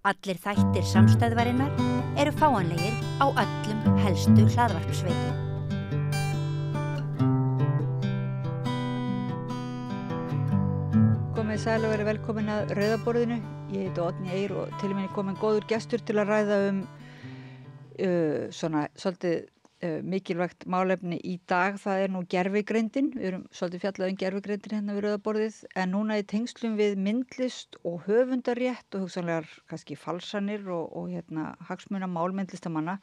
Allir þættir samstæðvarinnar eru fáanlegir á öllum helstu hlaðvarpsveitum. Komið sæl og verið velkomin að Rauðaborðinu. Ég heiti Oddný Eir og til minni komin góður gestur til að ræða svolítið mikilvægt málefni í dag. Það er nú gervigreindin. Við erum svolítið fjallað gervigreindin hérna við Rauðaborðið, en núna í tengslum við myndlist og höfundarétt og hugsanlegar kannski falsanir og hagsmuna mál myndlistamanna.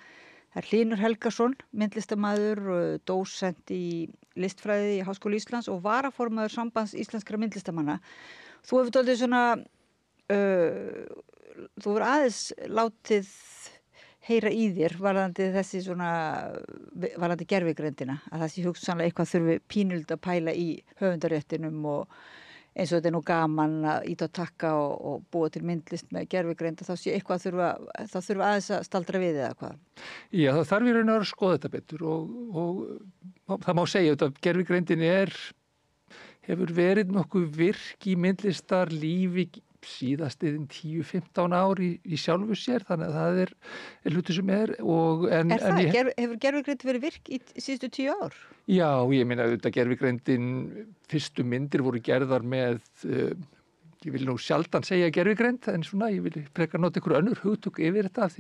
Það er Hlynur Helgason, myndlistamaður, dósent í listfræði í Háskóla Íslands og varaformaður Sambands íslenskra myndlistamanna. Þú hefur dálítið þú hefur aðeins látið heyra í þér varðandi gervigreindina, að það sé hugsanlega eitthvað þurfi pínulegt að pæla í höfundaréttinum og eins og þetta er nú gaman að íta og takka og búa til myndlist með gervigreinda, þá sé eitthvað það þurfa aðeins að staldra við eða hvað. Já, það þarf í raun og veru að skoða þetta betur og það má segja að gervigreindin hefur verið nokkuð virk í myndlistar lífi síðastiðin 10-15 ár í sjálfu sér, þannig að það er hlutur sem Hefur gervigreind verið virk í síðustu 10 ár? Já, ég meina auðvitað gervigreindin, fyrstu myndir voru gerðar með, ég vil nú sjaldan segja gervigreind, en ég vil frekar nota ykkur önnur hugtök yfir þetta af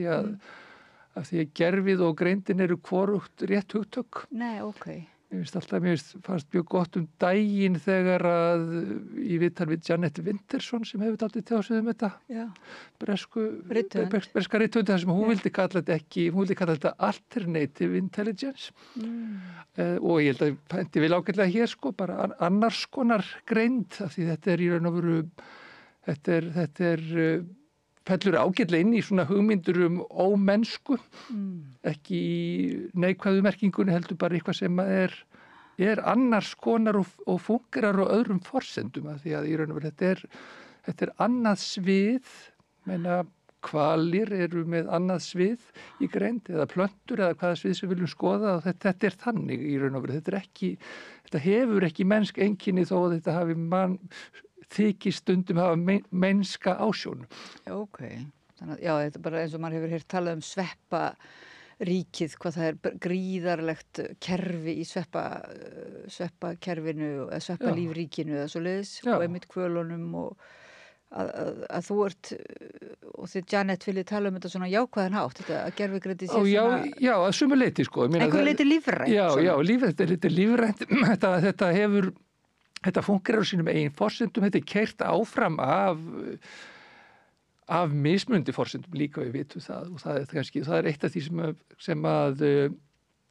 því að gervið og greindin eru hvorugt rétt hugtök. Nei, ok. Mér fannst mjög gott daginn þegar að í viðtal við Jeanette Winterson sem hefur dálítið tjáð þetta breska rithöfund, þar sem hún vildi kalla þetta alternative intelligence og ég held að fændi vel ágætlega hér bara annars konar greind, af því þetta er í raun og veru þetta er fellur ágætlega inn í svona hugmyndur ómennsku, ekki í neikvæðu merkingunni, heldur bara eitthvað sem er annars konar og fungerar á öðrum forsendum, af því að í raun og veru þetta er annað svið, hvalir eru með annað svið í greind, eða plöntur eða hvaða svið sem viljum skoða, og þetta er þannig í raun og veru, þetta hefur ekki mennsk einkenni þó að þetta hafi þykir stundum hafa mennska ásjónu. Ok, þannig að þetta er bara eins og maður hefur heyrt talað svepparíkið, hvað það er gríðarlegt kerfi í sveppakerfinu eða sveppalífríkinu eða svoleiðis, og einmitt kvölunum, og að þú ert, og þið Janet viljið tala þetta svona jákvæðan hátt, þetta að gervigreindi sé svona... Já, að sumu leyti Einhverju leyti lífrænt. Já, þetta er lífrænt, þetta fungerar á sínum eigin forsendum, þetta er keyrt áfram af mismunandi forsendum líka, við vitum það, og það er eitt af því sem að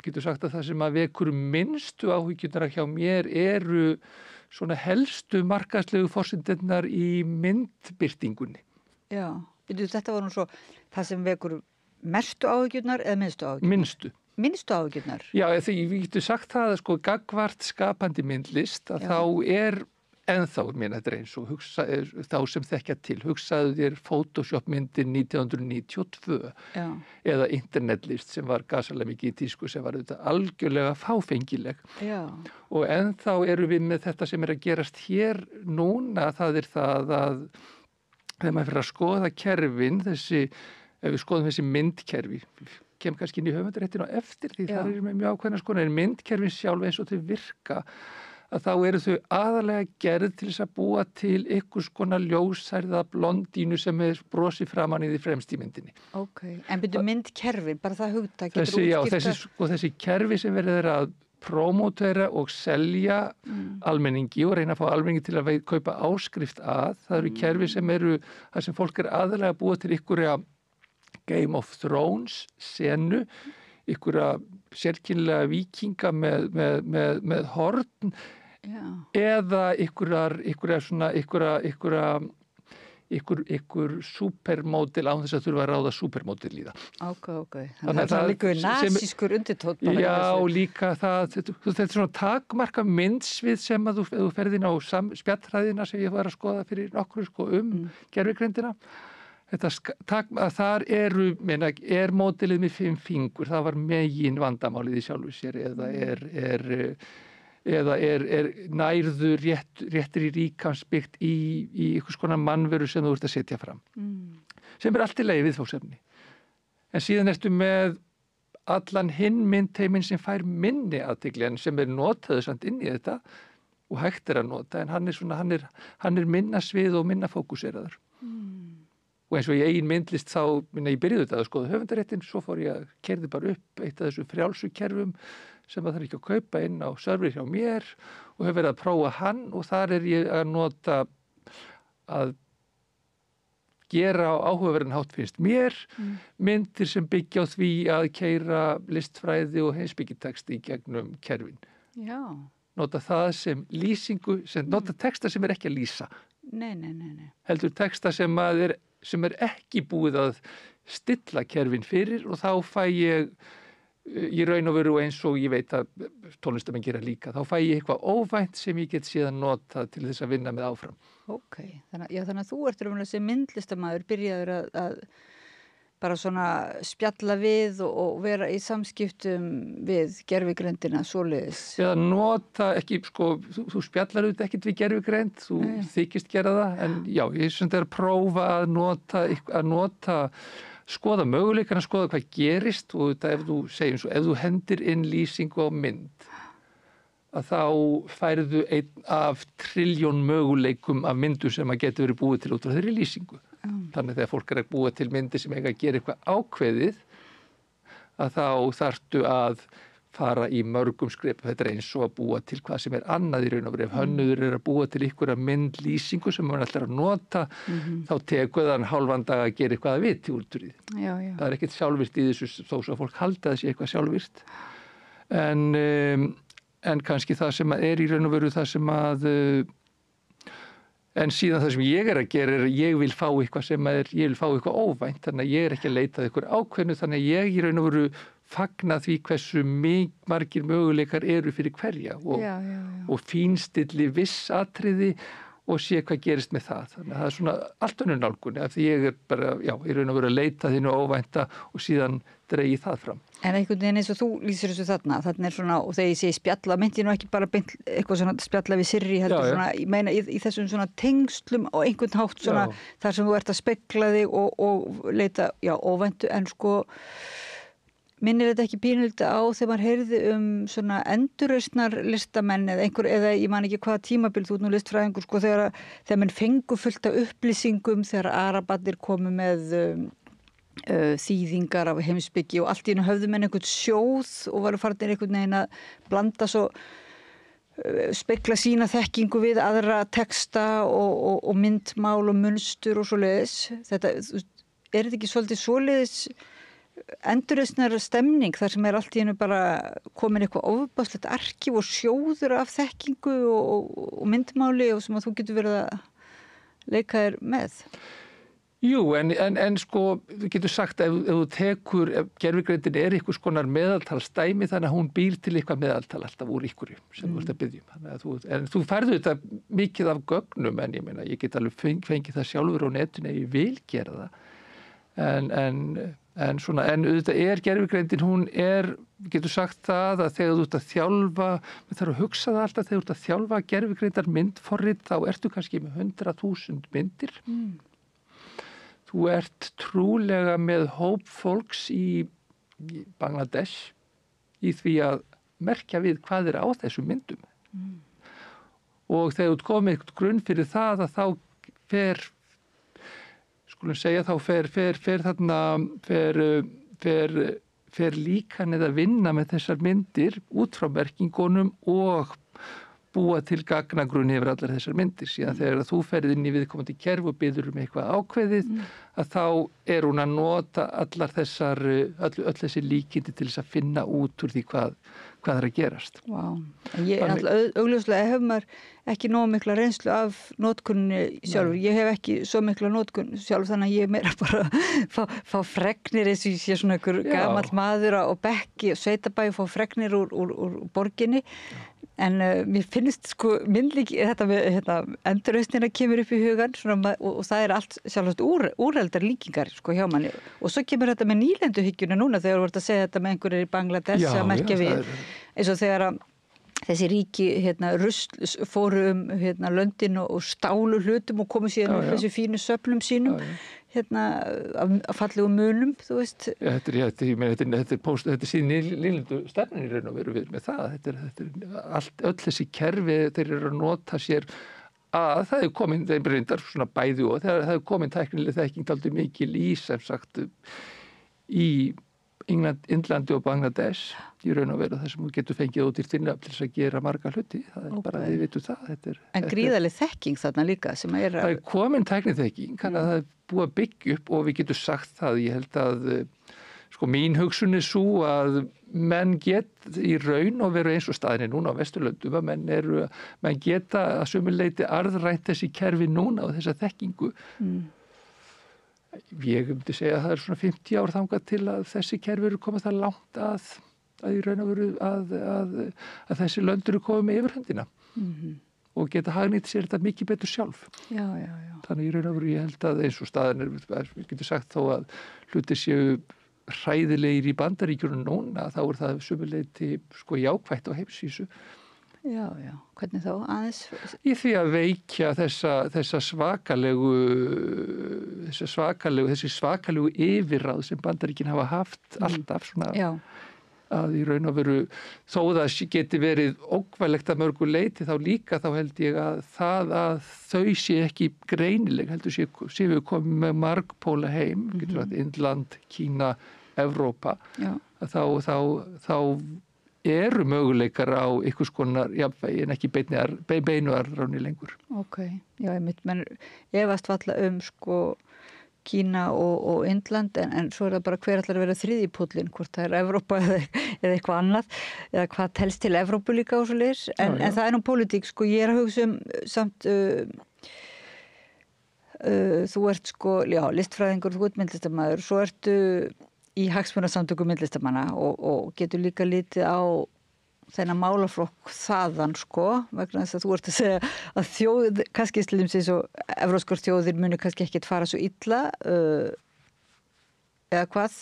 getur sagt að það sem að vekur minnstu áhyggjurnar hjá mér eru svona helstu markaðslegu forsendurnar í myndbirtingunni. Já, þetta var nú svo það sem vekur mestu áhyggjurnar eða minnstu áhyggjurnar? Minnstu áhyggjurnar? Já, því við getum sagt það að gagnvart skapandi myndlist, að þá er ennþá, þetta er eins og þá sem þekkja til, hugsaðu þér Photoshop myndir 1992 eða internetlist sem var gasalega mikið í tísku, sem var algjörlega fáfengileg. Og ennþá eru við með þetta sem er að gerast hér núna, það er það að þegar maður fyrir að skoða kerfin, ef við skoðum þessi myndkerfi, kem kannski inn í höfundaréttinu á eftir því það er með mjög ákveðna skoðun, en myndkerfin sjálf eins og þau virka, að þá eru þau aðalega gerð til þess að búa til einhvers konar ljósærða blondínu sem er brosið framan í því fremst í myndinni. Ok, en byrju myndkerfin, bara það hugtak þessi kerfi sem verður að prómótera og selja almenningi og reyna að fá almenningi til að kaupa áskrift að, það eru kerfi sem það sem fólk er aðalega að búa til einhverja Game of Thrones senu, einhverja sérkennilega víkinga með horn eða einhver supermódel án þess að þurfa að ráða supermódel í það. Ok. Þannig að það líka við nasískur undirtótt. Já, líka þetta er svona takmarka myndsvið sem að þú ferð inn á spjallhræðina sem ég var að skoða fyrir nokkru gervigreindina. Þar er módelið með 5 fingur, það var megin vandamálið í sjálfu sér, eða nærðu réttir í ríkamsbyggt í einhvers konar mannveru sem þú ert að setja fram. sem allt í lagi viðfangsefni. En síðan ertu með allan hinn myndheiminn sem fær minni athygli en sem notaður samt inn í þetta og hægt að nota, en hann er minna svið og minna fókuseraður. Og eins og í eigin myndlist þá, ég byrjuði þetta að skoða höfundaréttin, svo fór ég að keyrði bara upp eitt af þessu frjálsukerfum sem það þarf ekki að kaupa inn á server hjá mér og hefur verið að prófa hann og þar er ég að nota að gera á áhugaverðan hátt finnst mér myndir sem byggja á því að keyra listfræði og heimspekitexti í gegnum kerfin. Já. Nota það sem lýsingu, nota texta sem er ekki að lýsa. Nei. Heldur texta sem er ekki búið að stilla kerfin fyrir og þá fæ ég í raun og veru eins og ég veit að tónlistamenn gera líka. Þá fæ ég eitthvað óvænt sem ég get síðan nota til þess að vinna með áfram. Ok, þannig að þú ert raunverulega sem myndlistarmaður byrjaður að bara svona spjalla við og vera í samskiptum við gervigreindina svoleiðis. Eða nota ekki, þú spjallar auðvitað ekkert við gervigreind, þú þykist gera það, en já, ég sem þetta er að prófa að nota skoða möguleikana, skoða hvað gerist og þetta ef þú hendir inn lýsingu á mynd að þá færðu einn af trilljón möguleikum af myndu sem að getur verið búið til út frá þeirri lýsingu. Þannig þegar fólk er að búa til myndir sem eiga að gera eitthvað ákveðið að þá þarftu að fara í mörgum skrefum. Þetta er eins og að búa til hvað sem er annað í raun og veru. Ef hönnuður er að búa til einhverja myndlýsingu sem hann ætlar að nota, þá tekur þann hálfan dag að gera eitthvað að viti út úr því. Já. Það er ekkert sjálfvirt í þessu þó svo að fólk haldi að það sé eitthvað sjálfvirt. En kannski það sem er í raun og veru það sem að en síðan það sem ég er að gera er að ég vil fá eitthvað óvænt, þannig að ég er ekki að leita að eitthvað ákveðnu, þannig að ég í raun og veru fagna því hversu margir möguleikar eru fyrir hverja og fínstilli viss atriði og sé hvað gerist með það. Þannig að það er svona allt önnur nálgun, af því ég er bara, í raun og veru að leita þínu óvænta og síðan dregi það fram. En einhvern veginn eins og þú lýsir þessu þarna er svona, og þegar ég segi spjalla, myndi nú ekki bara beint eitthvað svona spjalla við Sirri heldur svona, ég meina í þessum svona tengslum og einhvern hátt svona þar sem þú ert að spegla þig og leita, óvæntu, en minnir þetta ekki pínulítið á þegar maður heyrði svona endurreisnar listamenn eða ég man ekki hvaða tímabil þú ert nú listfræðingur þegar menn fengu fullt af upplýsingum þegar arabarnir komu með þýðingar af heimspeki og allt í einu höfðu menn einhvern sjóð og varu farnir einhvern veginn að blanda svo spegla sína þekkingu við aðra texta og myndmál og munstur og svoleiðis. Þetta er þetta ekki svolítið svoleiðis endurreisnar stemning þar sem er allt í einu bara komin eitthvað ofbáðslegt arkíf og sjóður af þekkingu og myndmáli og sem að þú getur verið að leika þér með? Jú, en þú getur sagt ef þú tekur, gervigreindin er einhvers konar meðaltalsdæmi þannig að hún býr til eitthvað meðaltal alltaf úr einhverju sem þú ert að biðja en þú færðu þetta mikið af gögnum en ég meina, ég get alveg fengið það sjálfur á netinu ef ég vil gera það en auðvitað er gervigreindin, hún getur sagt það að þegar þú ert að þjálfa, við þarfum að hugsa það alltaf, þegar þú ert að þjálfa gervigreindar myndforrit þá ertu kannski með 100.000 myndir. Þú ert trúlega með hóp fólks í Bangladesh í því að merkja við hvað er á þessum myndum. Og þegar þú komið eitthvað grunn fyrir það að þá fer líkanið að vinna með þessar myndir út frá merkingunum og búa til gagnagrunni yfir allar þessar myndir. Síðan þegar þú ferð inn í viðkomandi kerfi og biður eitthvað ákveðið að þá er hún að nota allar öll þessi líkindi til þess að finna út úr því hvað er að gerast. Vá. Ég er alltaf augljóslega hef maður ekki nóg mikla reynslu af notkunni sjálfur. Ég hef ekki svo mikla notkun sjálfur þannig að ég meira bara fá fregnir eins og ég sé svona einhver gamall maður á bekki og sveitabæ fá fregnir úr borginni. En mér finnst myndlík þetta með endurreisnina kemur upp í hugan svona, og það er allt sjálfsagt úreldar líkingar hjá manni og svo kemur þetta með nýlenduhyggjuna núna þegar þú ert að segja þetta með einhverjir í Bangladesh að merkja við eins og þegar að þessi ríki rusl fóru löndin og stálu hlutum og komu síðan úr þessu fínu söflum sínum af fallegum munum, þú veist. Ja, þetta er síðan nýlendu stefnin í raun og veru við með það. Þetta er öll þessi kerfi þeir eru að nota sér að það hefur komin, þeim reyndar svona bæði og það hefur komin tæknileg þekking dálítið mikil í sem sagt í Indlandi og Bangladesh í raun og veru þar sem þú getur fengið ódýrt vinnuafl til þess að gera marga hluti. Það er bara, við vitum það. En gríðarleg þekking þarna líka sem er það er komin tækniþekking, þannig að það er búið að byggja upp og við getum sagt það, ég held að sko mín hugsun er svo að menn get í raun og veru eins og staðinni núna á Vesturlöndum að menn geta að sömuleyti arðrænt þessi kerfi núna og þessa þekkingu. Ég myndi segja að það er svona 50 ár þangað til að þessi kerfi eru komið það langt að í raun og veru að þessi lönd eru komið með yfirhöndina og geta hagnýtt sér þetta mikið betur sjálf. Já. Þannig í raun og veru ég held að eins og staðan við getum sagt þó að hlutir séu hræðilegir í Bandaríkjunum núna, þá er það sömuleyti sko jákvætt á heimsvísu. Já, hvernig þá aðeins? Í því að veikja þessi svakalegu yfirráð sem Bandaríkin hafa haft alltaf svona að í raun og veru þó það geti verið ógnvænlegt að mörgu leyti þá líka þá held ég að það að þau sé ekki greinileg heldur sé við komið með margpóla heim, getur sagt Indland, Kína, Evrópa þá eru möguleikar á einhvers konar jafnvægi en ekki beinu arðráni lengur. Menn efast valla sko Kína og Indland en svo er það bara hver ætlar að vera þriðji póllinn, hvort það er Evrópa eða eitthvað annað eða hvað telst til Evrópu líka og svoleiðis en það er nú pólitík, sko ég er að hugsa samt þú ert sko, listfræðingur, þú ert myndlistarmaður, svo ertu í hagsmunasamtökum myndlistamanna og getur líka litið á þennan málaflokk þaðan sko, vegna þess að þú ert að segja að þjóð, kannski slímsins og evróskar þjóðir muni kannski ekkert fara svo illa eða hvað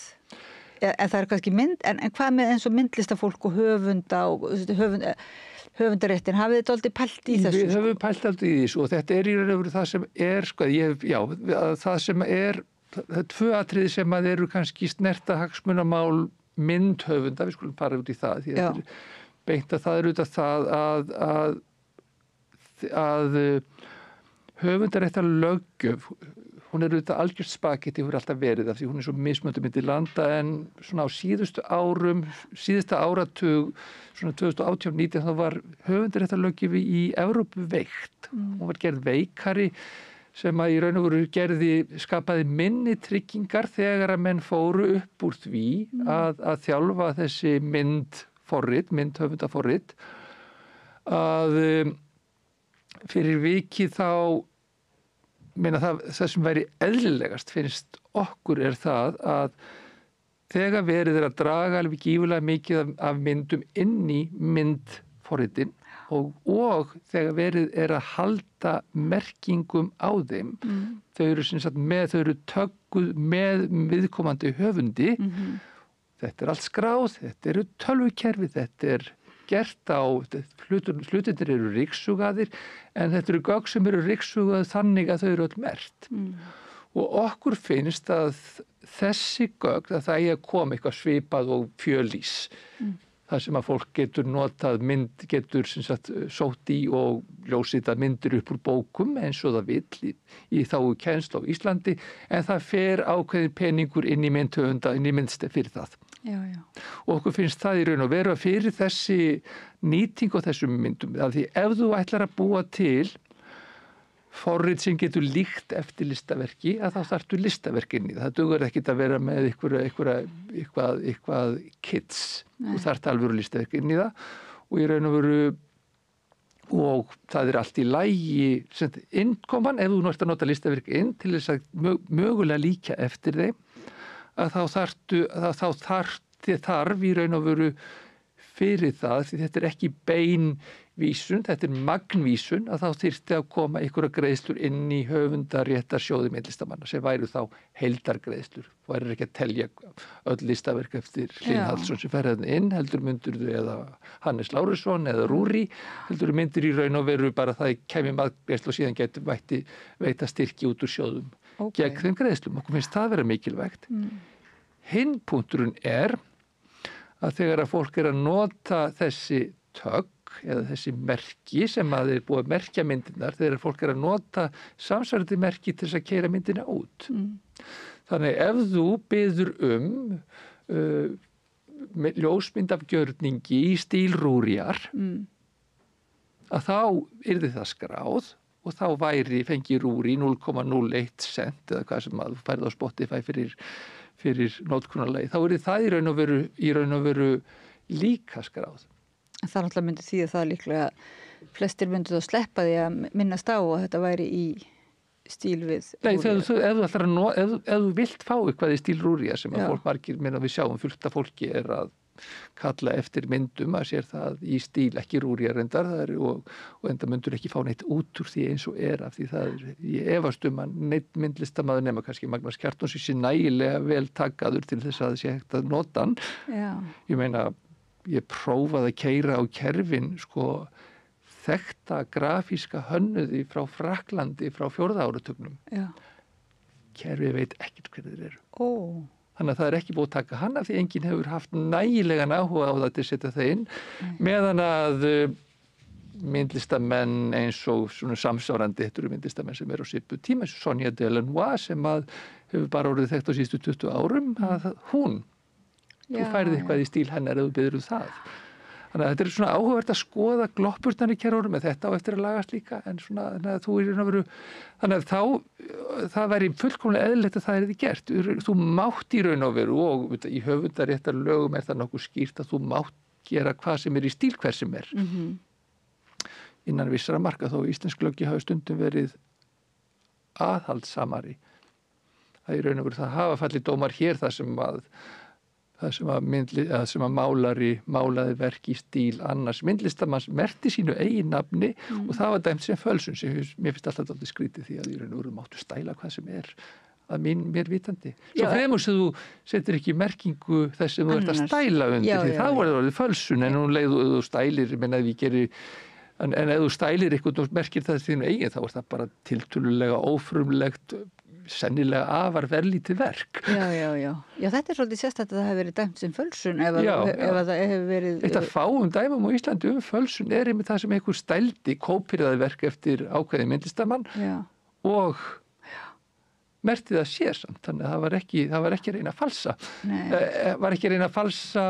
en það er kannski en hvað með eins og myndlistafólk og höfundaréttin, hafið þið dálítið pælt í þessu? Við höfum pælt dálítið í þessu og þetta er í raun og veru það sem er sko, það sem er það er tvö atriði sem að eru kannski snerta hagsmunamál myndhöfunda, við skulum fara út í það því þetta er beint að það er auðvitað það að höfundaréttar löggjöf hún er auðvitað algjört spagetti hefur alltaf verið af því hún er svo mismunandi milli landa en svona á síðasta áratug svona 2018-19 þá var höfundaréttar löggjöf í Evrópu veikt hún var gerð veikari sem að í raun og veru skapaði minni tryggingar þegar að menn fóru upp úr því að þjálfa þessi myndhöfundaforrit að fyrir vikið þá það sem væri eðlilegast finnst okkur er það að þegar verið er að draga alveg gífulega mikið af myndum inn í myndforritin og þegar verið er að halda merkingum á þeim þau eru tögguð með viðkomandi höfundi þetta er allt skráð, þetta eru tölvukerfi, þetta er gert á hlutirnir eru ryksugaðir en þetta eru gögn sem eru ryksugaðir þannig að þau eru öll merkt og okkur finnst að þessi gögn að það eigi að koma eitthvað svipað og fjölís þar sem að fólk getur notað getur sótt í og ljósitað myndir upp úr bókum eins og það vill í þágu kennslu á Íslandi en það fer ákveðin peningur inn í myndhöfunda, inn í myndstef fyrir það. Og okkur finnst það í raun og veru fyrir þessi nýting á þessum myndum. Því ef þú ætlar að búa til forrit sem getur líkt eftir listaverki að þá þarftu listaverkinni. Það dugur ekkit að vera með eitthvað kits. Þú þarft alveg listaverkinni það og í raun og veru og það er allt í lagi innkoman ef þú ert að nota listaverk inn til þess að mögulega líka eftir þeim að þá þarf í raun og veru fyrir það því þetta er ekki beinvísun, þetta er magnvísun að þá þyrfti að koma einhverja greiðslur inn í höfundaréttarsjóði myndlistamanna sem væru þá heildargreiðslur og væri ekki að telja öll listaverk eftir Hlyn Hallsson sem fer hérna inn heldur myndur eða Hannes Lárusson eða Rúri heldur myndir í raun og veru bara það kemur maðgreiðslu og síðan getur veita styrki út úr sjóðum gegn þeim greiðslum. Okkur finnst það vera mikilvægt. Hinn punkturinn að þegar að fólk að nota þessi tögg eða þessi merki sem að þeir búið að merkja myndirnar, þegar fólk að nota samsvarandi merki til þess að keyra myndina út. Þannig ef þú biður ljósmynd af gjörningi í stíl Rúriar, að þá yrði það skráð og þá fengi Rúri 0,01 cent eða hvað sem að þú færði á Spotify fyrir nótkunarlagi. Þá yrði það í raun og veru líka skráð. Það náttúrulega myndi því að það líklega flestir myndu þá sleppa því að minnast á að þetta væri í stíl við Rúriar. Ef þú vilt fá eitthvað í stíl Rúriar sem að fólk margir minna við sjáum fullt af fólki að kalla eftir myndum að sér það í stíl ekki Rúriar reyndar og enda myndur ekki fá neitt út úr því eins og af því ég efast að neitt myndlistamaður nema kannski Magnús Kjartons sé nægilega vel takkaður til þess að það sé hægt að nota hann. Ég meina, ég prófaði að keyra á kerfin þekkta grafíska hönnuði frá Frakklandi frá 4. áratugnum. Kerfið veit ekkert hver þeir eru. Þannig að það ekki búið að taka hana því enginn hefur haft nægilegan áhuga á það til að setja það inn, meðan að myndlistamenn eins og svona samsvarandi, þetta eru myndlistamenn sem eru á svipuðu tíma, eins og Sonja Delanois sem að hefur bara orðið þekkt á síðustu 20 árum, að þú færði eitthvað í stíl hennar ef þú biður það. Þannig að þetta er svona áhugavert að skoða gloppurnar í kerfunum, en þetta á eftir að lagast líka, en svona, þannig að það væri fullkomlega eðlilegt að það gert. Þú mátt í raun og veru, og í höfundaréttarlögum það nokkuð skýrt að þú mátt gera hvað sem í stíl hver sem innan vissara marka, þó íslensk löggi hafi stundum verið aðhaldssamari. Það í raun og veru það hafa fallið dómar hér þar sem að málari málaði verk í stíl annars myndlistamanns merkti sínu eigin nafni og það var dæmt sem fölsun sem mér finnst alltaf dálítið skrítið því að í raun og veru máttu stæla hvað sem að mér vitandi. Svo fremur sem þú setur ekki merkingu þess sem þú ert að stæla undir því þá var það fölsun en hún leið þú stælir, en ef þú stælir eitthvað og merkir það þínu eigin þá er það bara tiltölulega ófrumlegt sennilega afar verðlítið verk. Já, þetta svolítið sérstætt að það hefur verið dæmt sem fölsun ef það hefur verið... Eitt af fáum dæmum á Íslandi fölsun einmitt það sem einhver stældi kópíraði verk eftir ákveðin myndlistamann og merkti það sér samt, þannig að það var ekki að reyna að falsa. Var ekki að reyna að falsa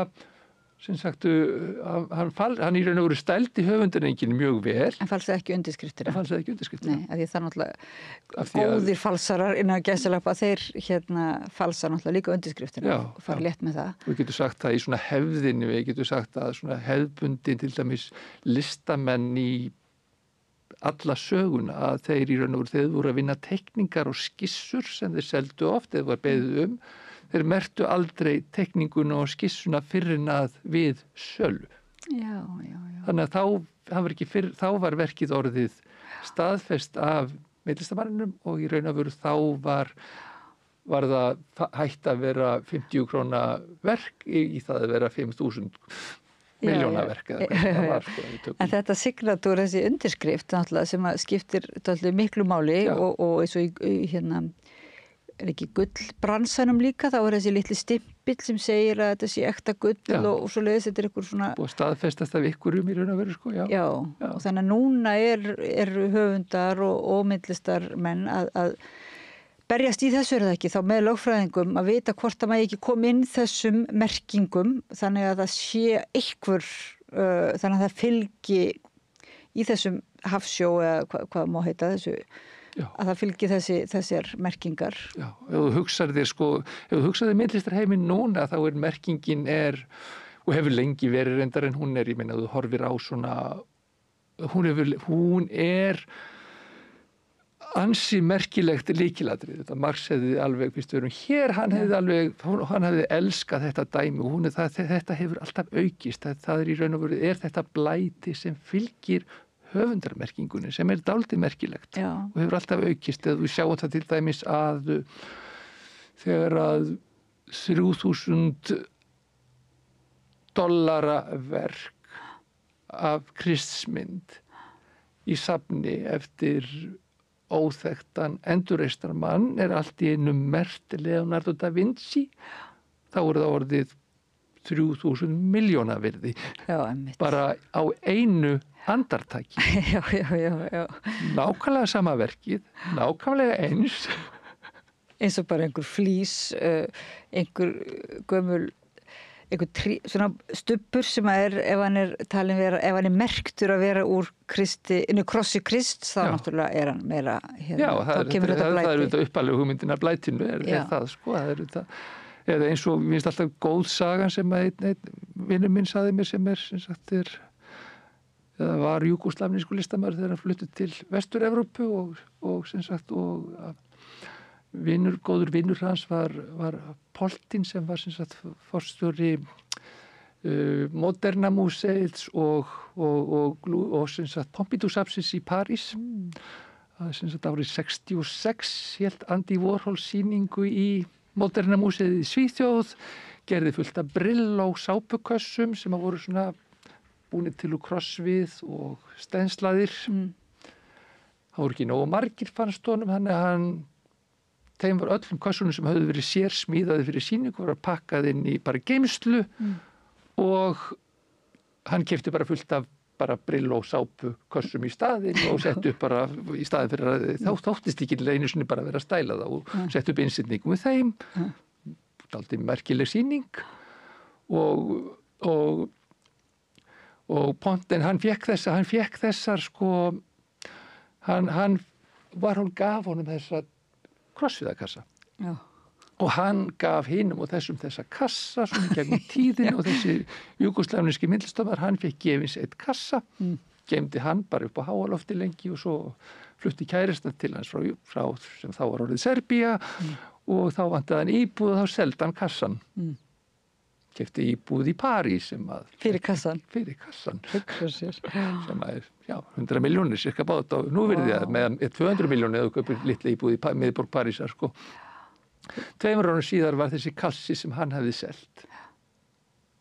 sem sagt, hann í raun og veru stældi höfundarenginn mjög vel. En falsaði ekki undirskriftina. Nei, af því það náttúrulega góðir falsarar innan gæsalappa, þeir falsa náttúrulega líka undirskriftina og fara létt með það. Við getum sagt það í svona hefðinni, við getum sagt að svona hefðbundin til dæmis listamenn í alla söguna að þeir í raun og veru þeir voru að vinna teikningar og skissur sem þeir seldu oft eða var beðið þeir merktu aldrei teikninguna og skissuna fyrr en að við sölu. Já. Þannig að þá var verkið orðið staðfest af myndlistamanninum og í raun og veru þá var það hætt að vera 50 króna verk í það að vera 5.000 milljóna verk eða hvað það var. En þetta signatúr, þessi undirskrift náttúrulega sem að skiptir miklu máli og eins og í er ekki gullbransanum líka, þá er þessi litli stimpill sem segir að þetta sé ekta gull og svo leiðis þetta ykkur svona... Og staðfestast af ykkurum í raun og veru, Já, og þannig að núna eru höfundar og myndlistarmenn að berjast í þessu það ekki, þá með lögfræðingum að vita hvort að maður ekki kom inn þessum merkingum, þannig að það sé einhver, þannig að það fylgi í þessum hafsjó eða hvað má heita þessu, að það fylgi þessar merkingar. Já, ef þú hugsaðir myndlistarheiminn núna þá merkingin og hefur lengi verið reyndar en hún ég meina þú horfir á svona hún ansi merkilegt lykilatrið. Þetta Marx hefði alveg, hér hann hefði elskað þetta dæmi og þetta hefur alltaf aukist. Það í raun og veru þetta blæti sem fylgir höfundarmerkingunni sem dálítið merkilegt og hefur alltaf aukist eða við sjáum það til dæmis að þegar að $3.000 verk af Kristsmynd í safni eftir óþekktan endurreistarmann er allt í einu merkt Leonardo da Vinci, þá það orðið 3.000 milljóna virði. Já, einmitt. Bara á einu andartaki. Já. Nákvæmlega sama verkið, nákvæmlega eins. Eins og bara einhver flís, einhver gömul, svona stubbur sem ef hann er talin vera, ef hann er merktur að vera úr krossi Krist, þá náttúrulega hann meira hérna. Já, það er þetta uppalega hugmyndin af blætinu, er það sko, það er þetta. Eða eins og mér finnst alltaf góð sagan sem einn vinnur minn saði mér sem sagt eða var júgóslavnísku listamaður þegar hann fluttið til Vestur-Evrópu og sem sagt góður vinnur hans var Poltin sem var sem sagt forstjóri Moderna Múseils og sem sagt Pompidou-safnsins í París. Sem sagt árið 66 hélt Andy Warhol sýningu í Moderna Múseið í Svíþjóð, gerði fullt af Brillo sápukössum sem voru svona búnir til úr krossvið og stenslaðir. Það voru ekki nógu margir fannst honum, þannig að þeim var öllum kössunum sem höfðu verið sérsmíðaði fyrir sýningu voru pakkað inn í bara geymslu og hann keypti bara fullt af bara Brillo sápukössum í staðinn og sett upp bara í staðinn fyrir að þá þóttist ekki einu sinni bara að vera að stæla það og sett upp innsetningum með þeim. Dálítið merkileg sýning og Pontin, hann fékk þessar sko, hann Warhol gaf honum þessa krossviðakassa. Já. Og hann gaf hinum og þessum þessa kassa svona gegnum tíðin og þessi júgóslavníski myndlistarmaður, hann fekk gefins eitt kassa, geymdi hann bara upp á háalofti lengi og svo flutti kærastan til hans frá sem þá var orðið Serbía og þá vantaði hann íbúð og þá seldi hann kassan. Keypti íbúð í París sem að... Fyrir kassan. Sem að 100 milljónir cirka bát og nú verði það með 200 milljónir eða kaupir litla íbúð í miðborg Parísar sko. 2 árum síðar var þessi kassi sem hann hefði selt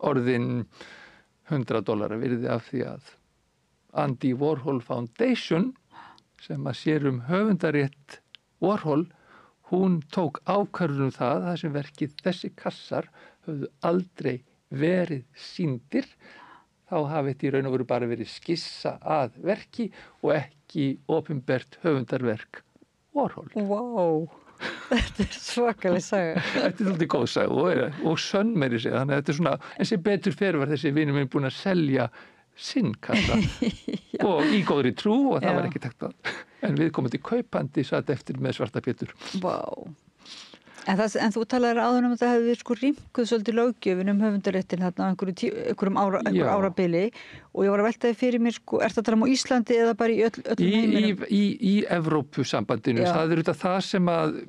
orðin $100 virði af því að Andy Warhol Foundation sem að sér höfundarétt Warhol, hún tók ákvörðun það sem verkið þessi kassar höfðu aldrei verið sýndir, þá hafi þetta í raun og veru bara verið skissa að verki og ekki opinbert höfundarverk Warhol. Wow. Þetta er svakaleg saga. Þetta er svolítið góð saga og sönn meiri segja, þannig að þetta er svona, en sem betur fer var þessi vinur minn búin að selja sinn kassa og í góðri trú og það var ekki takt að, en við komum til kaupandi satt eftir með Svarta Pétur. Vá. En þú talaðir áður að það hefði sko rýmkuð svolítið löggjöfin höfundaréttin þarna á einhverjum árabili og ég var að veltaði fyrir mér sko, er það á Íslandi eða bara í öllum heiminum? Í Evrópusambandinu, það er það sem að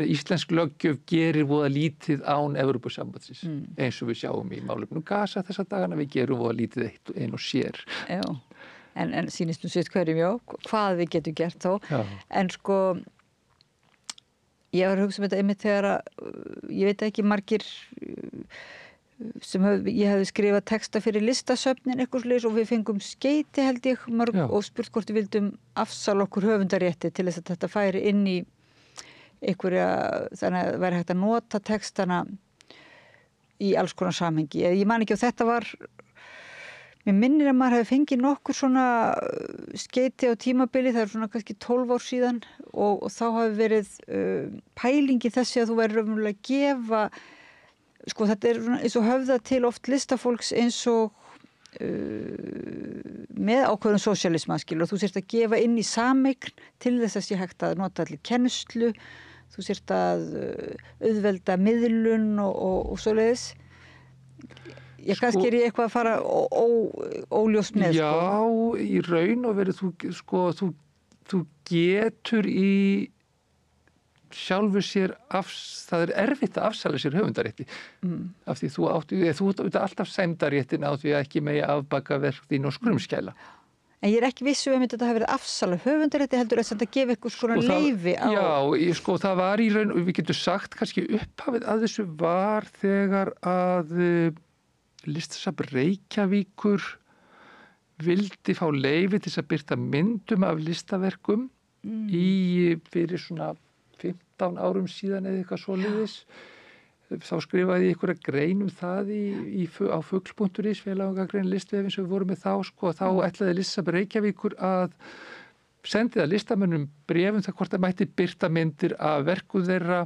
íslensk löggjöf gerir voða lítið án Evrópusambandsins, eins og við sjáum í málefnum Gaza þessa dagana, við gerum voða lítið ein og sér. Já, en sýnist sitt hverjum, hvað við getum gert þá, en sko ég var að hugsa þetta einmitt þegar ég veit ekki margir sem ég hefði skrifað texta fyrir listasöfnin eitthvað sliðis og við fengum skeyti held ég mörg og spurt hvort við vildum afsala okkur höfundarétti til þess að þetta færi inn í einhverja, þannig að það væri hægt að nota textana í alls konar samhengi. Ég man ekki og þetta var, mér minnir að maður hefði fengið nokkur svona skeyti á tímabili, það er svona kannski 12 ár síðan og þá hafi verið pælingi þessi að þú væri raunverulega að gefa, sko þetta er svona eins og höfða til oft listafólks eins og með ákveðum sósíalisma skilur og þú sért að gefa inn í sameign til þess að sé hægt að nota allir kennslu, þú sért að auðvelda miðlun og svoleiðis. Ég kannski er ég eitthvað að fara óljóst með sko. Já, í raun og verið þú getur í sjálfu sér það er erfitt að afsala sér höfundarétti af því þú átti alltaf sæmdaréttin á því að ekki megi afbaka verk þín og skrumskæla. En ég er ekki vissu að þetta hafi verið afsala höfundarétti heldur að þetta gefa eitthvað svona leyfi á... Já, sko það var í raun og við getum sagt kannski upphafið að þessu var þegar að Listasafn Reykjavíkur vildi fá leyfi til að birta myndum af listaverkum fyrir svona 15 árum síðan eða eitthvað svoleiðis. Þá skrifaði ég einhverja grein það á fugl.is, félagagrein listvefin sem við vorum með þá, sko, þá ætlaði Listasafn Reykjavíkur að sendi það listamönnum bréfum það hvort það mætti birta myndir af verkum þeirra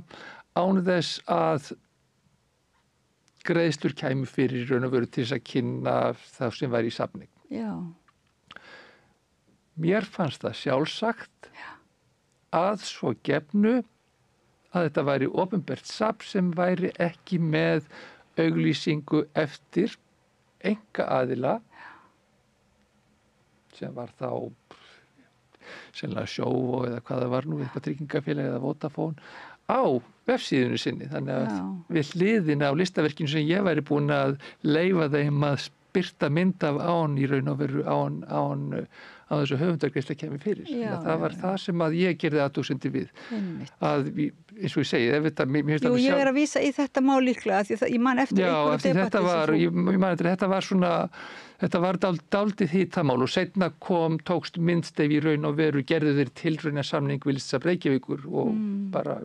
án þess að greiðslur kæmu fyrir raun og veru til þess að kynna það sem væri í safni. Já. Mér fannst það sjálfsagt að svo gefnu að þetta væri opinbert safn sem væri ekki með auglýsingu eftir einkaaðila sem var þá sennilega Sjóvá eða hvað það var nú, eitthvað tryggingafélag eða Vodafone á vefsíðunni sinni. Þannig að við hliðina á listaverkinu sem ég væri búin að leyfa þeim að birta mynd af án í raun og veru án á þessu höfundargreiðsla kemur fyrir. Það var það sem að ég gerði athugasemdir við. Að, eins og ég segi, ef þetta... Jú, ég er að vísa í þetta mál líklega, því ég man eftir einhverju debatti. Ég man eftir, þetta var svona, þetta var dálítið hitamál og seinna tókst myndstef í raun og veru, gerðu þeir tilraunasamning við Listasafn Reykjavíkur og bara,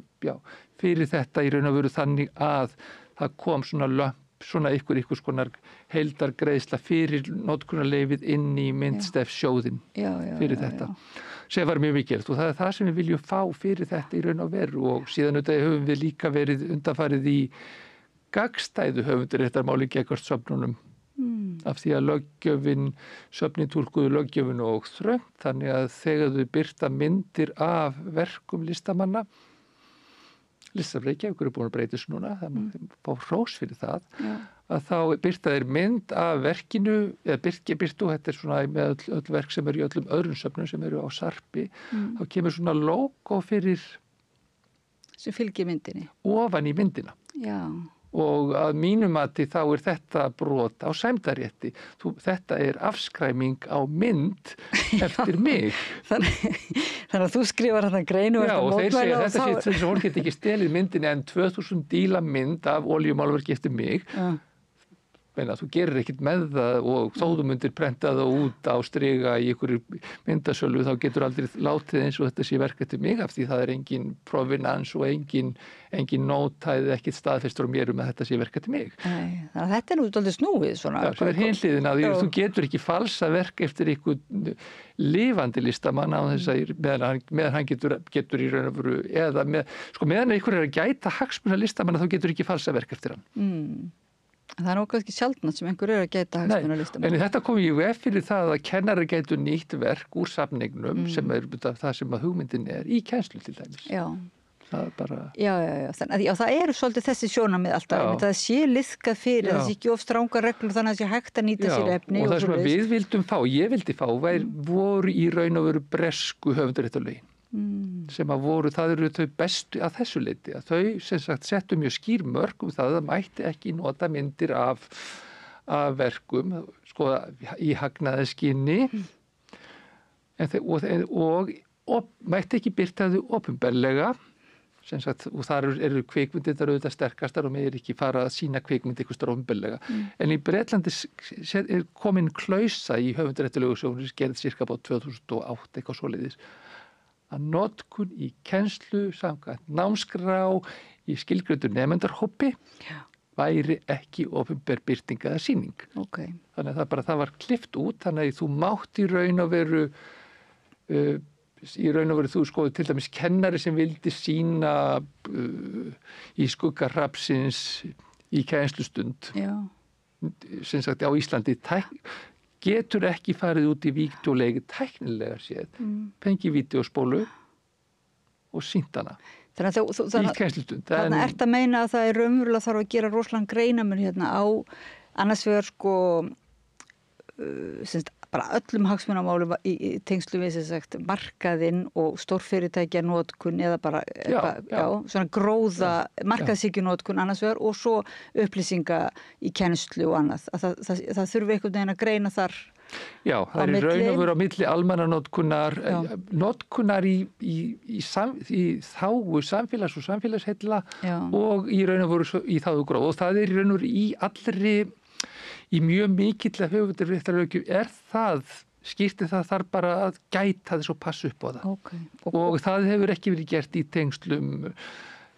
fyrir þetta í raun og veru þannig að það kom svona ykkur skonar heildargreiðsla fyrir notkunarleyfið inn í myndstefsjóðin fyrir þetta. Sem var mjög mikilvægt og það er það sem við viljum fá fyrir þetta í raun og veru og síðan auðvitað höfum við líka verið undanfarið í gagnstæðu höfundarréttarmáli gagnvart söfnunum af því að löggjöfin, söfnin túlkuðu löggjöfin og þröngt þannig að þegar þau birta myndir af verkum listamanna Listasafn Reykjavíkur er búin að breyta þessu núna, þannig að fá hrós fyrir það, að þá birta þeir mynd af verkinu, eða birtu, þetta er svona með öll verk sem eru í öllum öðrum söfnum sem eru á sarpi, þá kemur svona logo fyrir sem fylgir myndinni. Ofan í myndina. Já. Og að mínum mati þá er þetta brot á sæmdarrétti. Þetta er afskræming á mynd eftir mig. Þannig að þú skrifar þetta greinu og þeir segja þetta sé þess að fólk geti ekki stelið myndinni en 2000 díla mynd af olíumálverki eftir mig. Meina, þú gerir ekkert með það og þó þú myndir prenta það út á striga í einhverju myndasölu þá getur aldrei látið eins og þetta sé verk eftir mig af því það er engin provenans og engin nótæð ekkert staðfestur á mér að þetta sé verk eftir mig. Þannig að þetta er nú dálítið snúið svona. Já, svo er hin hliðin að þú getur ekki falsa verk eftir einhvern lifandi listamann á þess að meðan hann getur í raun og veru eða meðan einhver er að gæta hagsmuna listamanna þá getur ekki falsa verk eftir hann. Það er kannski sjaldnast sem einhver er að gæta hagsmunalistamann. En þetta kom í veg fyrir það að kennari gætu nýtt verk úr safningnum sem er það sem að hugmyndin er í kennslu til dæmis. Já. Það er bara... Já. Þannig að það eru svolítið þessi sjónarmið alltaf. Það sé liðkað fyrir, það sé ekki of strangar reglur þannig að það sé hægt að nýta sér efni. Og það sem við vildum fá, ég vildi fá, voru í raun og veru bresku höfundarréttarlögin. Sem að voru, það eru þau bestu að þessu leyti, að þau sem sagt settu mjög skýr mörk það mætti ekki nota myndir af verkum sko í hagnaðarskyni og mætti ekki birta þau opinberlega sem sagt, og þar eru kvikmyndir auðvitað sterkastar og meður ekki fara að sína kvikmynd eitthvað starf opinberlega en í Bretlandi er komin klausa í höfundarréttarlögu sem gerði cirka bá 2008 eitthvað svoleiðis að notkun í kennslu samkvæmt námskrá í skilgreindu nemendarhópi væri ekki opinber birting eða sýning. Okay. Þannig að það var klippt út, þannig að þú mátt í raun og veru þú skoðu til dæmis kennari sem vildi sýna í skugga hrafnsins í kennslustund. Já. Sem sagt á Íslandi getur ekki farið út í vídeolegi tæknilega séð, fengið vídeospólu og sýnt hana í kennslustund. Þannig ert að meina að það er raunverulega þarf að gera rosalega greinamun hérna á annars vegar bara öllum hagsmunamálum í tengslu við sem sagt markaðinn og stórfyrirtækja notkun eða bara svona gróða markaðshyggjunotkun annars vegar og svo upplýsinga í kennslu og annað. Það þurfi einhvern veginn að greina þar. Já, það er raun og veru á milli almannanotkunar í þágu samfélags og samfélagsheilla og í raun og veru í þágu gróð og það er í raun og veru í mjög mikillega höfundarréttarlöggjöf er það skýrt það þarf bara að gæta þess og passa upp á það. Okay. Og það hefur ekki verið gert í tengslum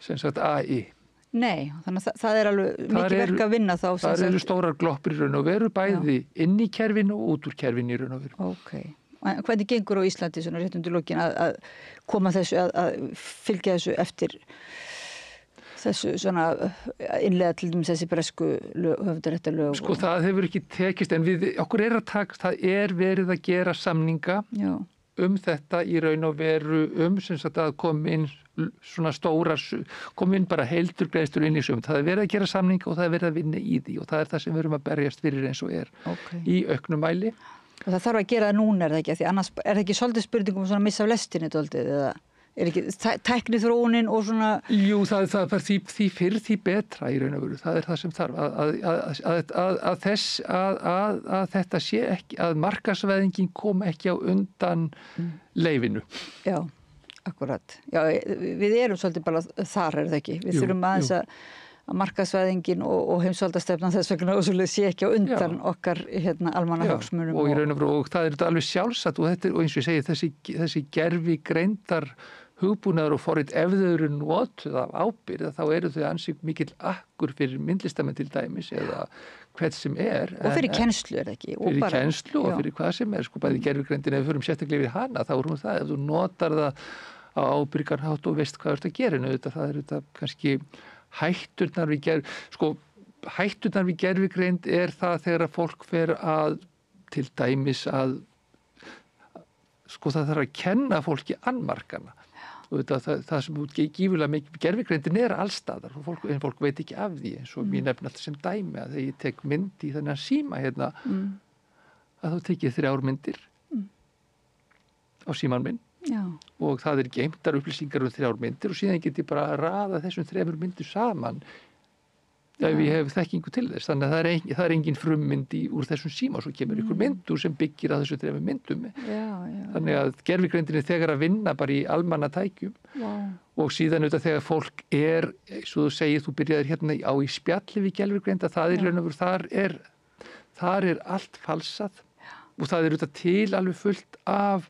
sem sagt AI. Nei, þannig að það alveg mikið verk að vinna þá. Það eru stórar gloppur í raun og veru, bæði inn í kerfinu og út úr kerfinu í raun og veru. Ok. En hvernig gengur á Íslandi svona rétt undir lokin að koma þessu, að fylgja þessu eftir þessu svona innlega til dæmis þessi bresku höfundaréttarlög? Sko það hefur ekki tekist, en okkur að taka, það verið að gera samninga þetta í raun og veru sem sagt að koma inn svona stórar, koma inn bara heildur greiðslur inn í sum. Það verið að gera samninga og það verið að vinna í því og það það sem við erum að berjast fyrir eins og í auknum mæli. Og það þarf að gera það núna, er það ekki? Því annars það ekki svolítið spurningum svona að missa af lestinni dálítið, eða ekki tækniþróunin og svona... Jú, það er því fyrr því betra í raun og veru. Það það sem þarf að þetta sé ekki, að markaðsvæðingin kom ekki á undan leyfinu. Já, akkurat. Já, við erum svolítið bara þar, er það ekki? Við þurfum aðeins að markaðsvæðingin og heimsvaldastefnan þess vegna og svolítið sé ekki á undan okkar almannahagsmunum. Og í raun og veru, og það þetta alveg sjálfsagt og eins og ég segi, þessi gervigreindar hugbúnaður og forrit, ef þau eru notuð af ábyrgð, þá eru þau ansið mikill akkur fyrir myndlistamenn til dæmis eða hvert sem Og fyrir kennslu, er það ekki? Fyrir kennslu og fyrir hvað sem sko bæði gervigreindin, ef við förum sérstaklega við hana, þá er hún það, ef þú notar það á ábyrgan hátt og veist hvað þú ert að gera, það er þetta kannski hætturnar við gervigreind það þegar að fólk fer að til dæmis að sko það þarf að kenna fólki annmarkana og það sem gífurlega mikið gervigreindin allstaðar og fólk veit ekki af því eins og mér nefna alltaf sem dæmi að þegar ég tek mynd í þennan síma að þá tek ég 3 myndir á síman minn. Já. Og það geymdar upplýsingar 3 myndir og síðan get ég bara að raða þessum 3 myndir saman ef ég hef þekkingu til þess. Þannig að það er engin frummynd úr þessum síma og svo kemur ykkur myndur sem byggir að þessum 3 myndum. Þannig að gervigreindin þegar að vinna bara í almannatækjum og síðan þegar fólk svo þú segir, þú byrjaðir hérna í spjalli við gervigreind að það raun og veru, þar allt falsað og það til alveg fullt af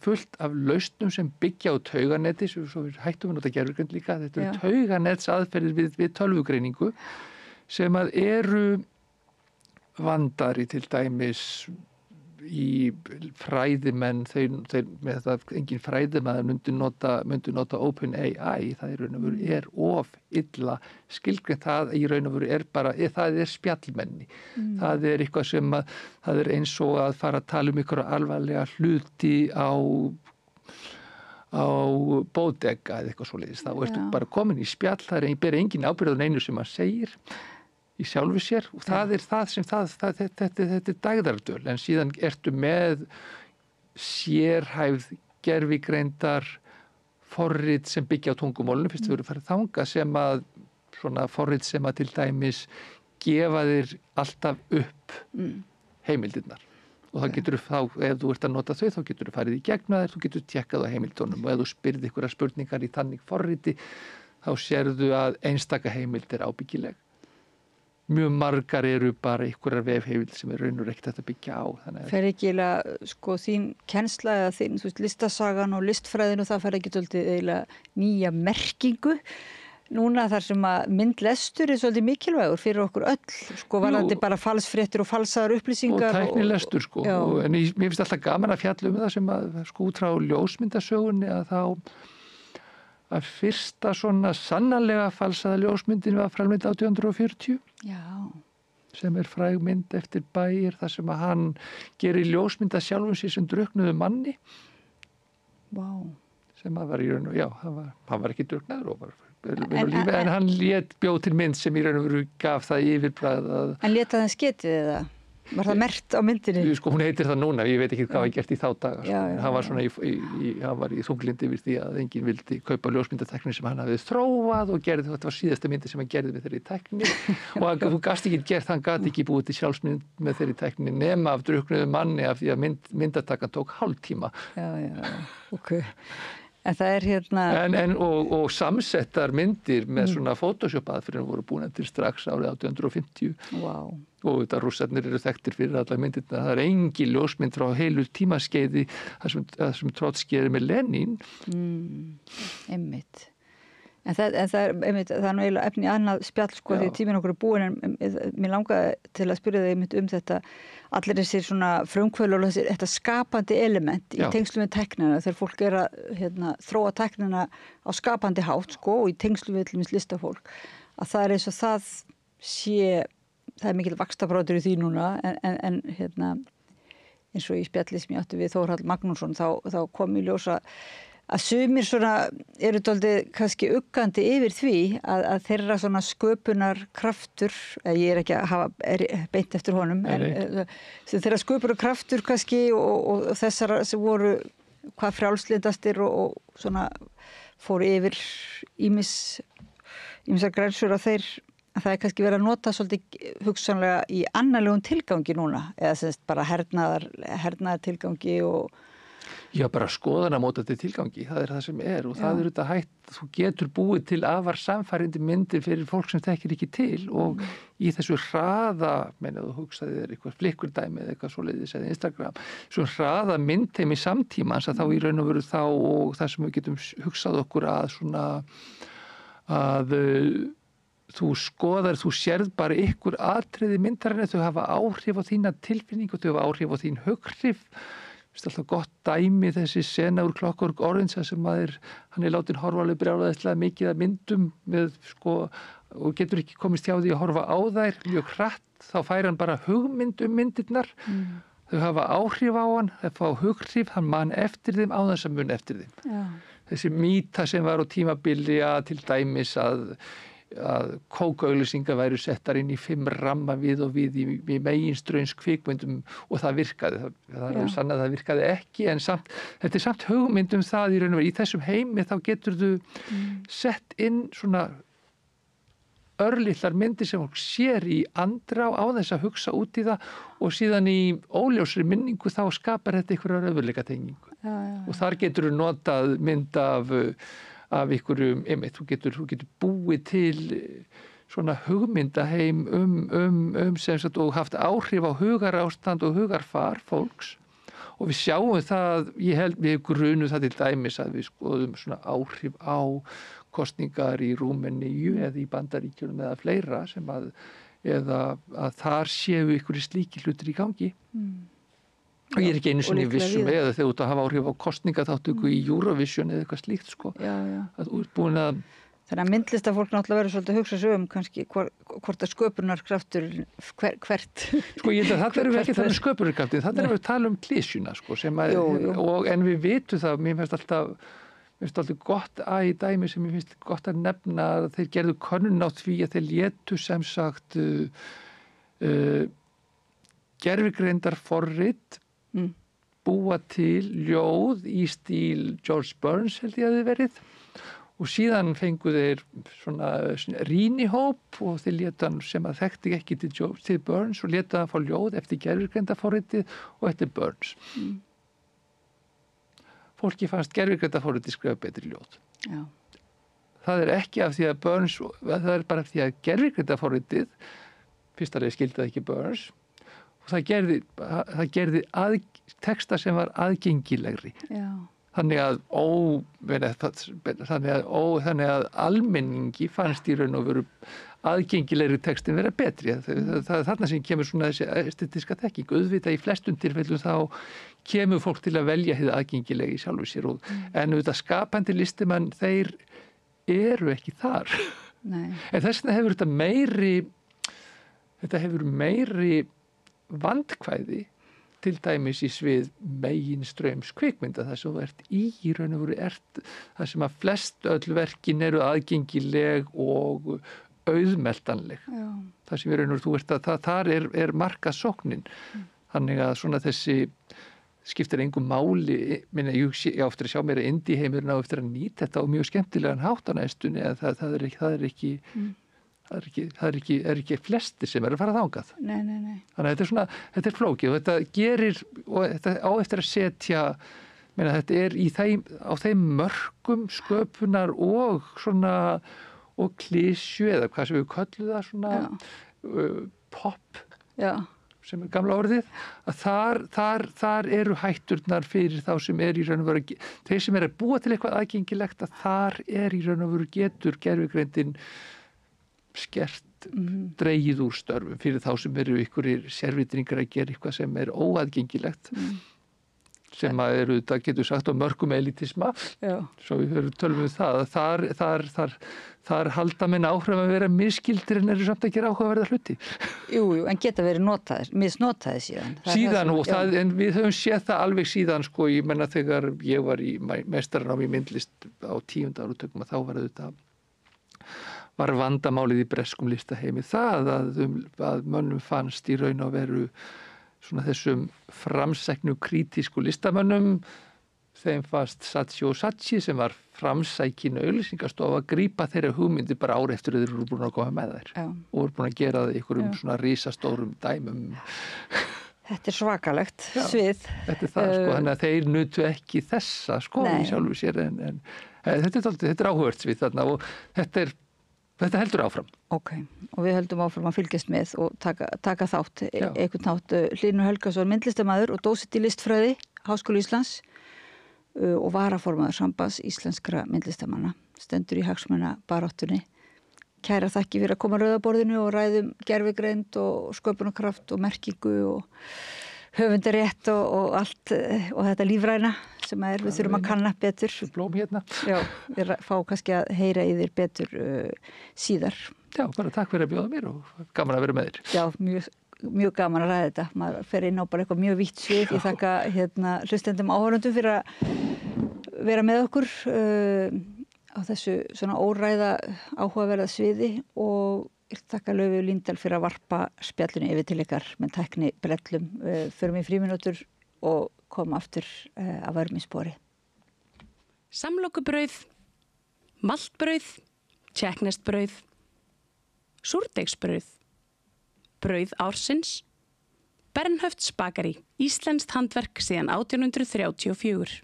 fullt af lausnum sem byggja á tauganetti, svo við hættum að nota gervigreind líka, þetta tauganets aðferðir við tölvugreiningu sem eru vandari til dæmis í fræðimenn með það engin fræðimenn myndi nota OpenAI, það í raun og veru of illa skilgreint, það í raun og veru bara, það spjallmenni. Það eitthvað sem það eins og að fara að tala ykkur alvarlega hluti á bódega eða eitthvað svoleiðis, þá ertu bara komin í spjall, það ber engin ábyrgð á neinu sem maður segir í sjálfu sér og það það sem þetta dægðardöl, en síðan ertu með sérhæfð gervigreindar forrit sem byggja á tungumálinu, fyrst við erum farið þangað sem að svona forrit sem að til dæmis gefa þér alltaf upp heimildirnar og það getur ef þú ert að nota þau, þá getur þú farið í gegnum þér, þú getur tjekkað á heimildunum og ef þú spyrð ykkur spurningar í þannig forriti, þá sérðu að einstaka heimild ábyggileg. Mjög margar eru bara einhverjar vefheimild sem raun og ekkert að byggja á. Fer ekki sko þín kennsla eða þín, þú veist, listasagan og listfræðin og það fer ekki svolítið eiginlega nýja merkingu núna þar sem að myndlestur svolítið mikilvægur fyrir okkur öll, sko varðandi bara falsfréttir og falsaðar upplýsingar. Og tæknilestur, sko. En mér finnst alltaf gaman að fjalla það sem að sko út frá ljósmyndasögunni að fyrsta svona sannarlega falsaða ljósmyndin var framleidd 1840. Já. Sem fræg mynd eftir Bayer, þar sem að hann gerir ljósmynda sjálfum sér sem drukknuðu manni. Vá. Sem að var í raun og, hann var ekki drukknaður og var en hann bjóð til mynd sem í raun og veru gaf það yfirbragð að... En lét það getið eða? Var það merkt á myndinni? Sko, hún heitir það núna, ég veit ekki hvað var gert í þá daga. Hann var svona hann var í þunglindi yfir því að enginn vildi kaupa ljósmyndatekni sem hann hafði þróað og gerði, þetta var síðasta myndi sem hann gerði með þeirri tekni og þú gast ekki gert, hann gat ekki búið til sjálfsmynd með þeirri tekni nema af drukknuðu manni af því að myndatakan tók hálftíma. Ok. En það hérna... Og samsettar myndir með svona Photoshop aðferðin voru búin til strax árið 1850. Wow. og þetta rússarnir eru þekktir fyrir alla myndirna. Það engin ljósmynd frá heilu tímaskeiði þar sem Trotskí er með Lenín. Einmitt. En það er nú eiginlega efni annað spjall sko því tíminn okkur er búin en mér langaði til að spyrja þig einmitt þetta allir þessir svona frumkvöðlar og þetta skapandi element í tengslum við tæknina þegar fólk er að þróa tæknina á skapandi hátt sko og í tengslum við listafólk að það er eins og það er mikill vaxtarbroddur í því núna en eins og í spjalli sem ég átti við Þórhall Magnússon þá kom í ljósa að sumir svona eru dálítið kannski uggandi yfir því að þeirra svona sköpunar kraftur, ég er ekki að hafa beint eftir honum, en þeirra sköpunar kraftur kannski og þessara sem voru hvað frjálslindastir og svona fóru yfir ýmsar grensur að það er kannski verið að nota svolítið hugsanlega í annarlegum tilgangi núna, eða semst bara hernaðar tilgangi og Já, bara skoðanamótandi tilgangi, það er það sem er og það er þetta hægt, þú getur búið til afar samfærindi myndir fyrir fólk sem þekkir ekki til og í þessu hraða, þú hugsaði þér eitthvað flikkurdæmi eða eitthvað svoleiðis eða Instagram, svo hraða myndheimi samtímans að þá í raun og veru þá og það sem við getum hugsað okkur að svona að þú skoðar, þú sérð bara ykkur atriði myndarinnar, þau hafa áhrif á þína tilfinningu, þau hafa áhrif á þín hughrif. Það er alltaf gott dæmi þessi sena úr Clockwork Orange sem hann er látin horfa alveg brjálæðislega mikið að myndum með og getur ekki komist hjá því að horfa á þær mjög hratt, þá fær hann bara hugmynd myndirnar, þau hafa áhrif á hann, þau fá hughrif, hann man eftir þeim á þess að mun eftir þeim. Já. Þessi mýta sem var á tímabili til dæmis að kókauglýsingar væru settar inn í 5 ramma við og við í meginstraums kvikmyndum og það virkaði. Það er sann að það virkaði ekki en þetta er samt hugmyndum það í raun og veru. Í þessum heimi þá getur þú sett inn svona örlitlar myndir sem fólk sér í andrá á þess að hugsa út í það og síðan í óljósri minningu þá skapar þetta einhverja raunveruleikatengingu. Og þar getur þú notað mynd af einhverjum, þú getur búið til svona hugmyndaheim sem sagt og haft áhrif á hugarástand og hugarfar fólks og við sjáum það, við grunum það til dæmis að við skoðum svona áhrif á kosningar í Rúmeníu eða í Bandaríkjunum eða fleira sem eða að þar séu einhverjir slíkir hlutir í gangi. Og ég er ekki einu sinni vissum eða þegar þú ert að hafa áhrif á kosningaþáttöku í Eurovision eða eitthvað slíkt sko. Að þú ert búin að Þannig að myndlistafólk náttúrulega verður svolítið að hugsa sig kannski hvort að sköpunarkraftur hvert. Sko ég held að það erum við ekki að tala um sköpunarkraftin, það erum við að tala um klísjuna sko sem en við vitum það, mér finnst alltaf gott í dæmi sem mér finnst gott að nefna að þeir gerðu könnun á því að þeir létu sem sagt gervigreindarforrit búa til ljóð í stíl George Burns held ég að þið verið og síðan fengu þeir svona rýnihóp og þeir létu hann sem að þekkti ekki til Burns og létu hann fá ljóð eftir gervigreindarforritið og eftir Burns. Fólki fannst gervigreindarforritið skrifa betri ljóð. Já. Það er ekki af því að Burns, það er bara af því að gervigreindarforritið, fyrst að þeir skildi ekki Burns, og það gerði texta sem var aðgengilegri. Já. Þannig að almenningi fannst í raun og veru aðgengilegri textin vera betri. Það er þarna sem kemur svona þessi estetiska þekking. Auðvitað í flestum tilfellum þá kemur fólk til að velja hið aðgengilegi sjálfu sér. En auðvitað skapandi listimenn, þeir eru ekki þar. Nei. En þess vegna hefur þetta meiri vandkvæði til dæmis í svið meginstraums kvikmynda þar sem þú ert í raun og veru þar sem að flest öll verkin eru aðgengileg og auðmeltanleg. Já. Það sem í raun og veru þú ert þar er markaðssóknin. Þannig að svona þessi skiptir engum máli, ég á eftir að sjá mér að indie-heimurinn á eftir að nýta þetta og mjög skemmtilegan hátt á næstunni að það er ekki flestir sem eru að fara þangað. Nei. Þannig að þetta er flókið og þetta gerir, og þetta á eftir að setja, þetta er á þeim mörkum sköpunar og svona, og klísju eða hvað sem við köllum það svona pop sem er gamla orðið, að þar eru hætturnar fyrir þá sem í raun og veru, þeir sem að búa til eitthvað aðgengilegt, að þar í raun og veru getur gervigreindin skert, dregið úr störfum fyrir þá sem eru ykkurir sérvitringar að gera eitthvað sem er óaðgengilegt, sem að það getur sagt á mörgum elitisma, svo við tölum það, þar halda menn áhrif að vera misskildir en eru samt að gera áhugaverða hluti. Jú, en geta verið misnotaðir síðan. En við höfum séð það alveg síðan, sko, ég menna þegar ég var í meistaranámi í myndlist á 10. áratökum, að þá var vandamálið í breskum listaheimi það að mönnum fannst í raun og veru svona þessum framsæknu krítísku listamönnum, þeim fannst Saatchi & Saatchi sem var framsækin auglýsingastofa að grípa þeirra hugmyndi bara ár eftir þeir eru búin að koma með þær og eru búin að gera það í einhverjum svona risastórum dæmum. Þetta er svakalegt svið. Þetta er það, sko, þannig að þeir nutu ekki þessa, sko, í sjálfu sér en þetta er áhugavert svið þarna og þetta heldur áfram. Ok, og við höldum áfram að fylgjast með og taka þátt, einhvern þátt. Hlynur Helgason, myndlistarmaður og dósent í listfræði, Háskóla Íslands og varaformaður Sambands íslenskra myndlistarmanna, stendur í hagsmunabaráttunni. Kæra þakki fyrir að koma að rauðaborðinu og ræðum gervigreind og sköpunarkraft og merkingu og höfundarétt og allt og þetta lífræna sem við þurfum að kanna betur. Blóm hérna. Já, við fáum kannski að heyra í þér betur síðar. Já, bara takk fyrir að bjóða mér og gaman að vera með þér. Já, mjög gaman að ræða þetta. Maður fer inn á bara eitthvað mjög vítt svið. Ég þakka hlustendum áhorfendum fyrir að vera með okkur á þessu svona óræða áhugaverða sviði og ég þakka Laufey Líndal fyrir að varpa spjallinu yfir til ykkar með tækni brellum. Förum í frímínútur og koma aftur af örminspori. Samlokubrauð, maltbrauð, tékkneskt-brauð, súrdeigsbrauð, brauð ársins, Bernhöfts bakari, íslenskt handverk síðan 1834.